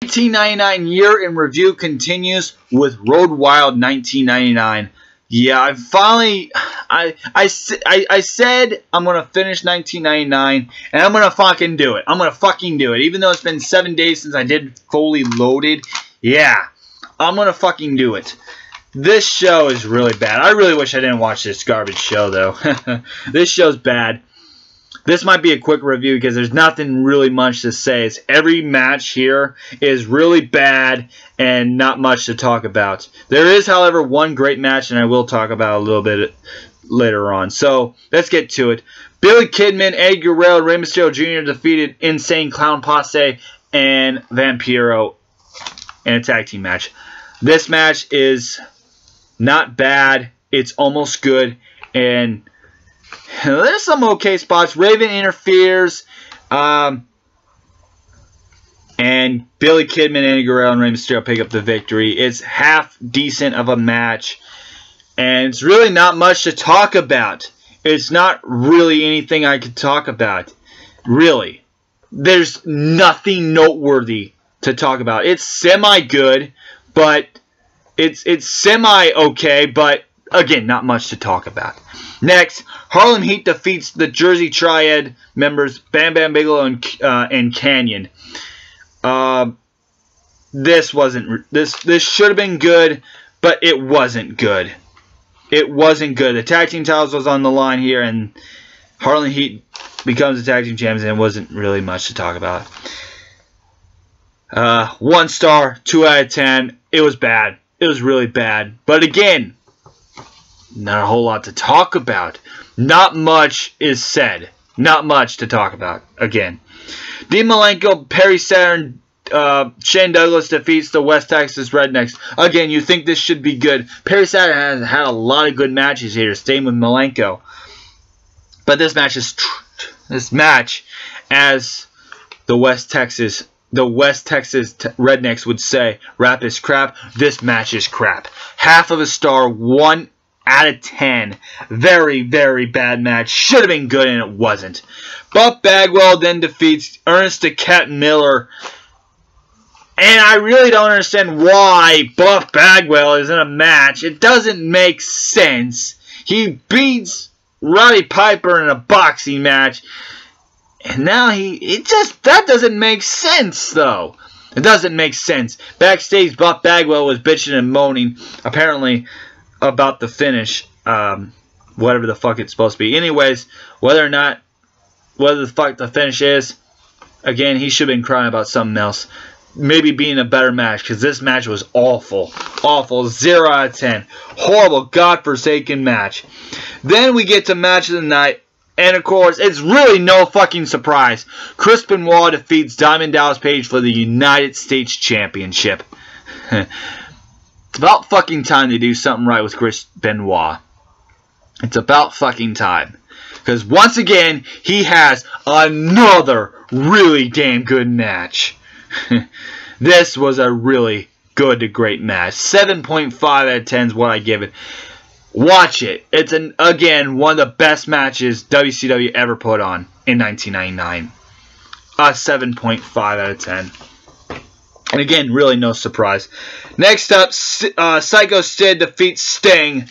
1999 year in review continues with Road Wild 1999. Yeah, I finally, I said I'm going to finish 1999, and I'm going to fucking do it. I'm going to fucking do it. Even though it's been 7 days since I did Fully Loaded, yeah, I'm going to fucking do it. This show is really bad. I really wish I didn't watch this garbage show, though. This show's bad. This might be a quick review because there's nothing really much to say. It's every match here is really bad and not much to talk about. There is, however, one great match, and I will talk about a little bit later on. So, let's get to it. Billy Kidman, Eddie Guerrero, and Rey Mysterio Jr. defeated Insane Clown Posse and Vampiro in a tag team match. This match is not bad. It's almost good, and there's some okay spots. Raven interferes, and Billy Kidman, Eddie Guerrero, and Rey Mysterio pick up the victory. It's half decent of a match, and it's really not much to talk about. It's not really anything I could talk about. Really. There's nothing noteworthy to talk about. It's semi-good, but it's semi-okay, but again, not much to talk about. Next, Harlem Heat defeats the Jersey Triad members Bam Bam Bigelow and Canyon. This should have been good, but it wasn't good. It wasn't good. The tag team titles was on the line here, and Harlem Heat becomes the tag team champions, and it wasn't really much to talk about. 1 star, 2 out of 10. It was bad. It was really bad. But again, not a whole lot to talk about. Not much is said. Not much to talk about. Again. Dean Malenko, Perry Saturn, Shane Douglas defeats the West Texas Rednecks. Again, you think this should be good. Perry Saturn has had a lot of good matches here. Staying with Malenko. But this match is... This match, as the West Texas Rednecks would say, rap is crap. This match is crap. Half of a star, 1 out of 10. Very, very bad match. Should have been good, and it wasn't. Buff Bagwell then defeats Ernest the Cat Miller. And I really don't understand why Buff Bagwell is in a match. It doesn't make sense. He beats Roddy Piper in a boxing match. And now that doesn't make sense, though. It doesn't make sense. Backstage, Buff Bagwell was bitching and moaning, apparently, about the finish. Whatever the fuck it's supposed to be. Anyways, whether the fuck the finish is, again, he should have been crying about something else. Maybe being a better match, because this match was awful. Awful. 0 out of 10. Horrible, godforsaken match. Then we get to match of the night. And, of course, it's really no fucking surprise. Chris Benoit defeats Diamond Dallas Page for the United States Championship. It's about fucking time to do something right with Chris Benoit. It's about fucking time. Because, once again, he has another really damn good match. This was a really good to great match. 7.5 out of 10 is what I give it. Watch it. It's, again, one of the best matches WCW ever put on in 1999. A 7.5 out of 10. And again, really no surprise. Next up, Psycho Sid defeats Sting.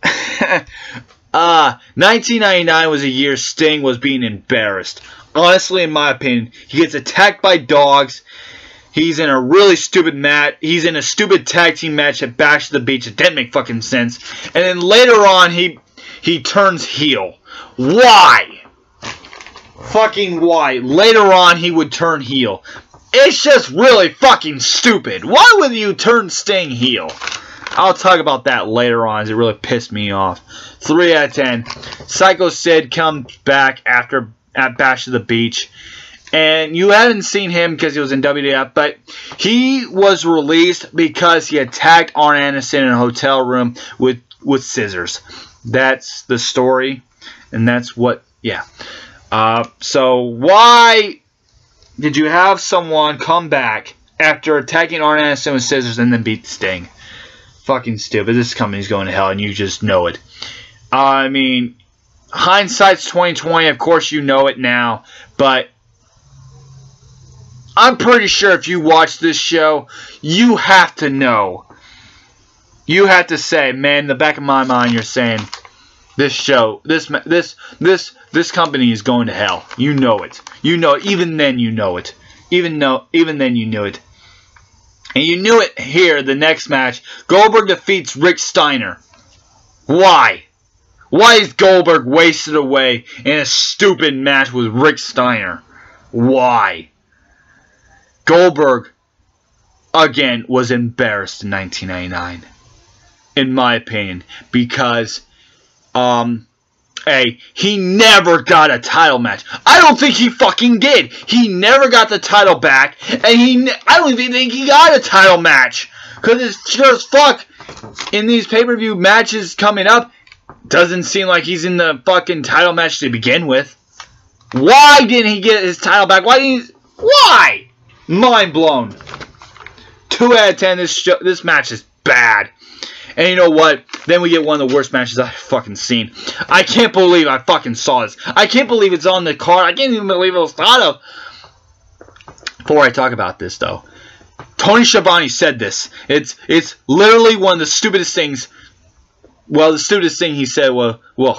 1999 was a year Sting was being embarrassed. Honestly, in my opinion, he gets attacked by dogs. He's in a really stupid match. He's in a stupid tag team match at Bash to the Beach. It didn't make fucking sense. And then later on, he turns heel. Why? Fucking why? Later on, he would turn heel. It's just really fucking stupid. Why would you turn Sting heel? I'll talk about that later on, as it really pissed me off. 3 out of 10. Psycho Sid comes back at Bash to the Beach. And you haven't seen him because he was in WWF, but he was released because he attacked Arn Anderson in a hotel room with scissors. That's the story, and that's what, yeah. So why did you have someone come back after attacking Arn Anderson with scissors and then beat Sting? Fucking stupid. This company's going to hell, and you just know it. I mean, hindsight's 20/20. Of course, you know it now, but I'm pretty sure if you watch this show, you have to know. You have to say, man, in the back of my mind, you're saying, this show, this company is going to hell. You know it. You know it. Even then, you know it. Even then, you knew it. And you knew it here, the next match. Goldberg defeats Rick Steiner. Why? Why is Goldberg wasted away in a stupid match with Rick Steiner? Why? Goldberg, again, was embarrassed in 1999. In my opinion. Because, he never got a title match. I don't think he fucking did. He never got the title back. And I don't even think he got a title match. Because it's sure as fuck, in these pay-per-view matches coming up, doesn't seem like he's in the fucking title match to begin with. Why didn't he get his title back? Why? Mind blown. 2 out of 10. This match is bad. And you know what? Then we get one of the worst matches I've fucking seen. I can't believe I fucking saw this. I can't believe it's on the card. I can't even believe it was thought of. Before I talk about this, though, Tony Schiavone said this. It's literally one of the stupidest things. Well, the stupidest thing he said was, well,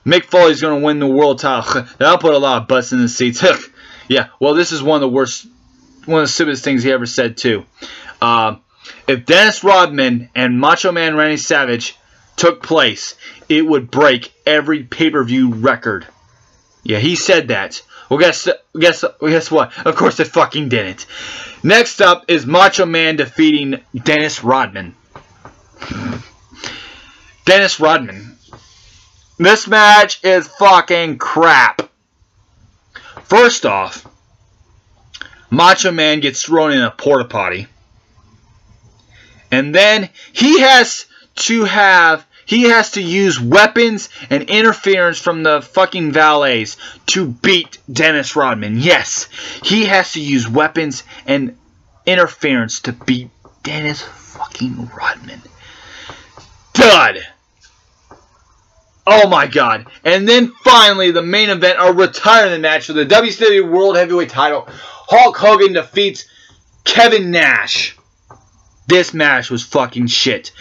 Mick Foley's going to win the world title. That'll put a lot of butts in the seats. Yeah, well, this is one of the stupidest things he ever said, too. If Dennis Rodman and Macho Man Randy Savage took place, it would break every pay-per-view record. Yeah, he said that. Well, guess what? Of course it fucking didn't. Next up is Macho Man defeating Dennis Rodman. Dennis Rodman. This match is fucking crap. First off, Macho Man gets thrown in a porta potty. And then he has to use weapons and interference from the fucking valets to beat Dennis Rodman. Yes, he has to use weapons and interference to beat Dennis fucking Rodman. Dud. Oh my god. And then finally, the main event, a retirement match for the WCW World Heavyweight title. Hulk Hogan defeats Kevin Nash. This match was fucking shit.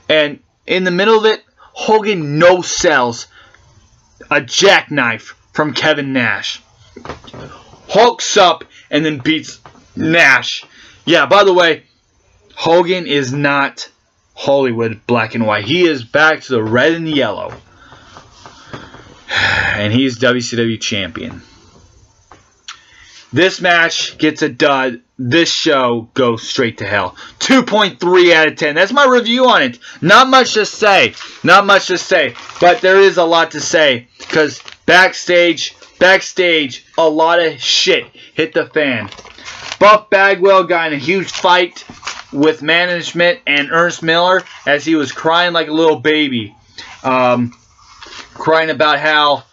And in the middle of it, Hogan no-sells a jackknife from Kevin Nash. Hulks up and then beats Nash. Yeah, by the way, Hogan is not Hollywood black and white. He is back to the red and yellow. And he's WCW champion. This match gets a dud. This show goes straight to hell. 2.3 out of 10. That's my review on it. Not much to say. Not much to say. But there is a lot to say. Because backstage, a lot of shit hit the fan. Buff Bagwell got in a huge fight with management and Ernest Miller as he was crying like a little baby. Crying about how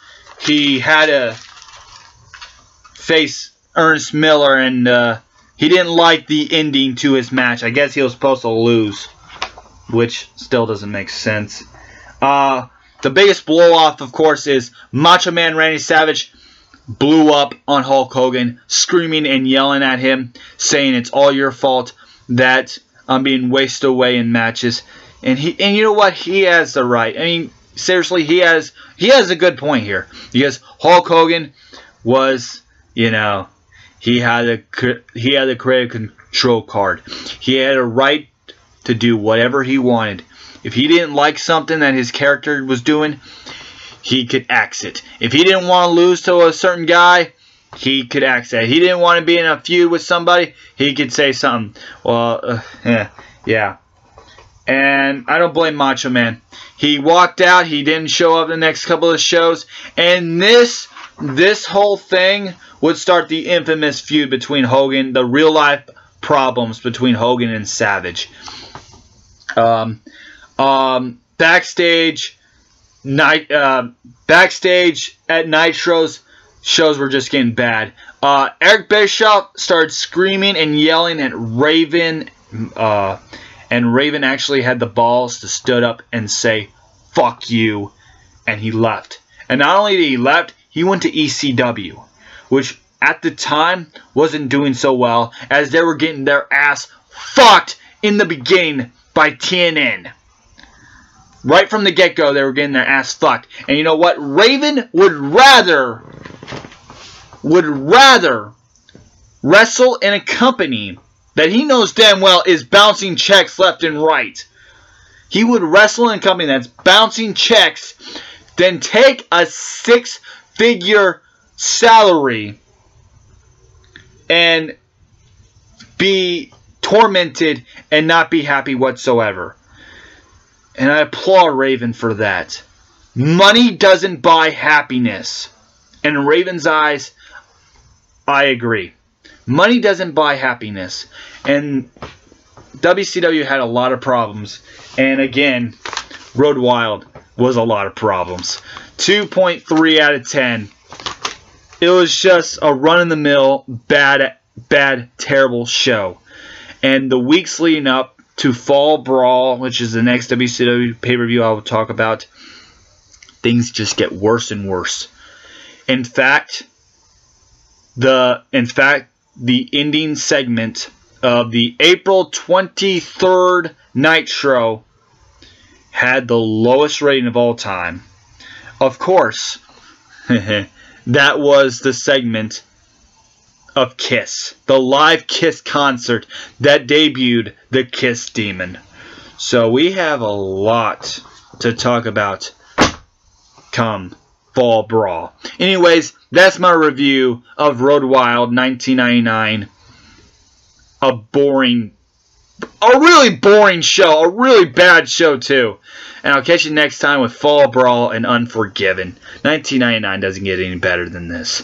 he had to face Ernest Miller and he didn't like the ending to his match. I guess he was supposed to lose, which still doesn't make sense. The biggest blow-off, of course, is Macho Man Randy Savage blew up on Hulk Hogan, screaming and yelling at him, saying it's all your fault that I'm being wasted away in matches. And you know what? He has the right. I mean, seriously, he has a good point here. Because Hulk Hogan was, you know, he had a creative control card. He had a right to do whatever he wanted. If he didn't like something that his character was doing, he could axe it. If he didn't want to lose to a certain guy, he could axe it. He didn't want to be in a feud with somebody, he could say something. Well, yeah. And I don't blame Macho Man. He walked out. He didn't show up the next couple of shows. And this whole thing would start the infamous feud between Hogan, the real life problems between Hogan and Savage. Backstage at Nitro's shows were just getting bad. Eric Bischoff started screaming and yelling at Raven, and Raven actually had the balls to stood up and say, "Fuck you," and he left. And not only did he left, he went to ECW, which at the time wasn't doing so well, as they were getting their ass fucked in the beginning by TNN. Right from the get-go, they were getting their ass fucked. And you know what? Raven would rather wrestle in a company that he knows damn well is bouncing checks left and right. He would wrestle in a company that's bouncing checks than take a 6-figure salary and be tormented and not be happy whatsoever. And I applaud Raven for that. Money doesn't buy happiness. And in Raven's eyes, I agree. Money doesn't buy happiness. And WCW had a lot of problems. And again, Road Wild was a lot of problems. 2.3 out of 10. It was just a run-in-the-mill, bad, terrible show. And the weeks leading up to Fall Brawl, which is the next WCW pay-per-view I will talk about, things just get worse and worse. In fact, the ending segment of the April 23rd Nitro had the lowest rating of all time. Of course, that was the segment of Kiss, the live Kiss concert that debuted the Kiss Demon. So we have a lot to talk about come Fall Brawl. Anyways, that's my review of Road Wild 1999. A really boring show, a really bad show too. And I'll catch you next time with Fall Brawl and Unforgiven. 1999 doesn't get any better than this.